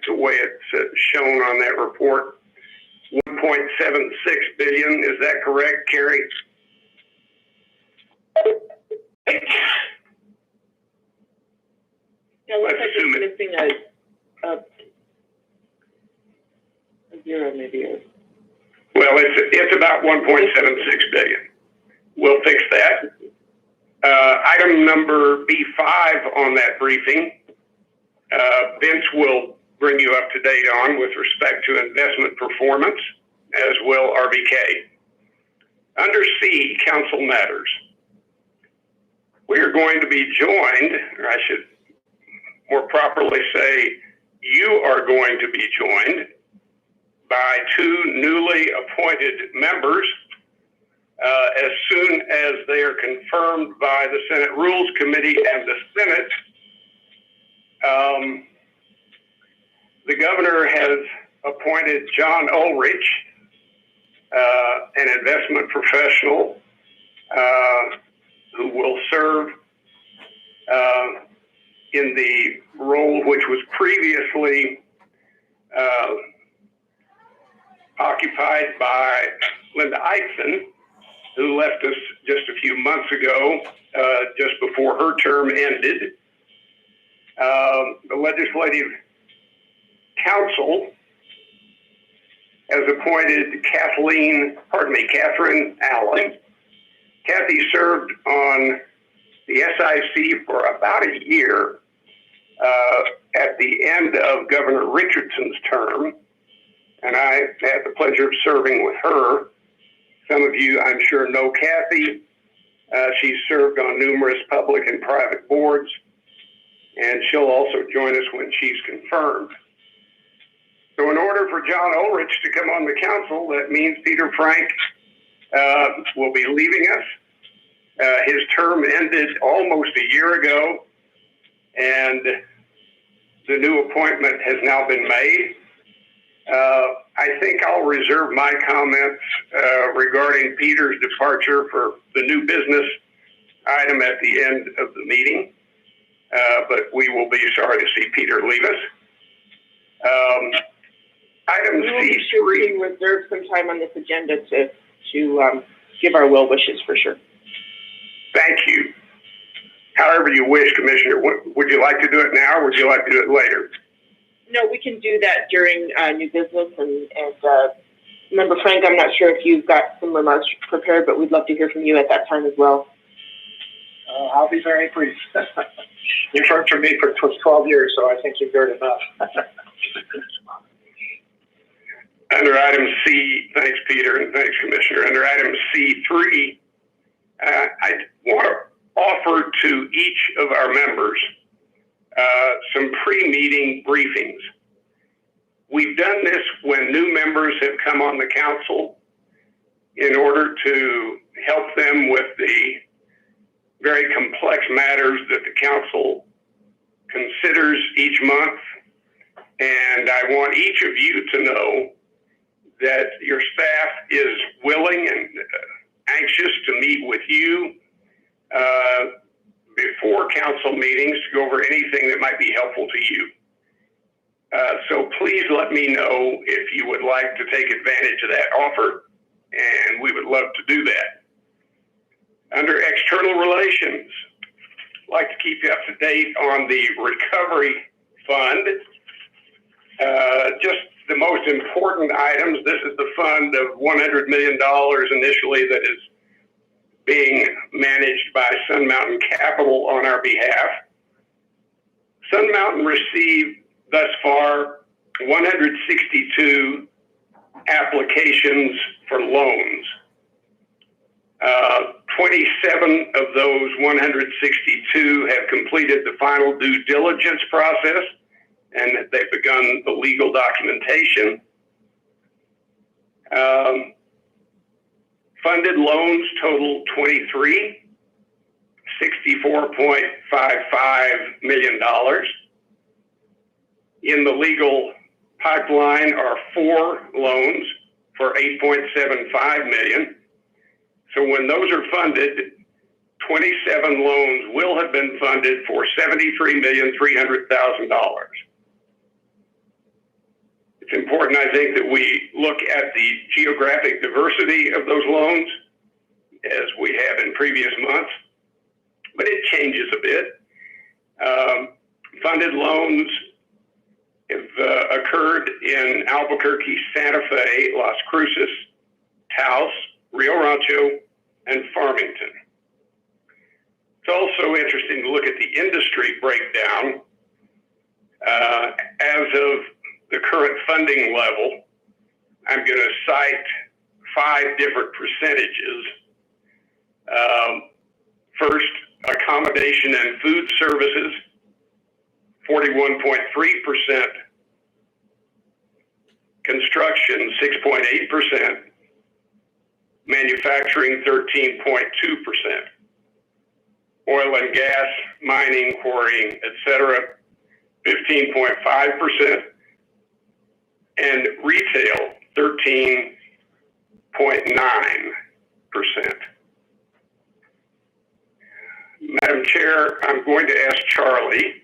the way it's shown on that report. 1.76 billion, is that correct, Carrie? Yeah, looks like it's missing a zero maybe. Well, it's about 1.76 billion. We'll fix that. Item number B5 on that briefing, Vince will bring you up to date on with respect to investment performance, as will RVK. Under C, council matters. We are going to be joined, or I should more properly say, you are going to be joined by two newly appointed members as soon as they are confirmed by the Senate Rules Committee and the Senate. The governor has appointed John Ulrich, an investment professional who will serve in the role which was previously occupied by Linda Eitzen, who left us just a few months ago, just before her term ended. The Legislative Council has appointed Catherine Allen. Kathy served on the SIC for about a year at the end of Governor Richardson's term, and I had the pleasure of serving with her. Some of you, I'm sure, know Kathy. She's served on numerous public and private boards, and she'll also join us when she's confirmed. So in order for John Ulrich to come on the council, that means Peter Frank will be leaving us. His term ended almost a year ago, and the new appointment has now been made. I think I'll reserve my comments regarding Peter's departure for the new business item at the end of the meeting, but we will be sorry to see Peter leave us. Item C3. We reserve some time on this agenda to give our well wishes for sure. Thank you. However you wish, Commissioner. Would you like to do it now, or would you like to do it later? No, we can do that during new business. And Member Frank, I'm not sure if you've got some remarks prepared, but we'd love to hear from you at that time as well. I'll be very brief. You've heard from me for 12 years, so I think you've heard enough. Under item C, thanks, Peter, and thanks, Commissioner. Under item C3, I want to offer to each of our members some pre-meeting briefings. We've done this when new members have come on the council in order to help them with the very complex matters that the council considers each month. And I want each of you to know that your staff is willing and anxious to meet with you before council meetings to go over anything that might be helpful to you. So please let me know if you would like to take advantage of that offer, and we would love to do that. Under external relations, I'd like to keep you up to date on the recovery fund. Just the most important items. This is the fund of $100 million initially that is being managed by Sun Mountain Capital on our behalf. Sun Mountain received thus far 162 applications for loans. 27 of those 162 have completed the final due diligence process, and they've begun the legal documentation. Funded loans total 23, $64.55 million. In the legal pipeline are 4 loans for $8.75 million. So when those are funded, 27 loans will have been funded for $73,300,000. It's important, I think, that we look at the geographic diversity of those loans, as we have in previous months, but it changes a bit. Funded loans have occurred in Albuquerque, Santa Fe, Las Cruces, Taos, Rio Rancho, and Farmington. It's also interesting to look at the industry breakdown. As of the current funding level, I'm going to cite 5 different percentages. First, accommodation and food services, 41.3%, construction, 6.8%, manufacturing, 13.2%, oil and gas, mining, quarrying, etc., 15.5%, and retail, 13.9%. Madam Chair, I'm going to ask Charlie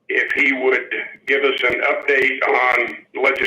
if he would give us an update on legislation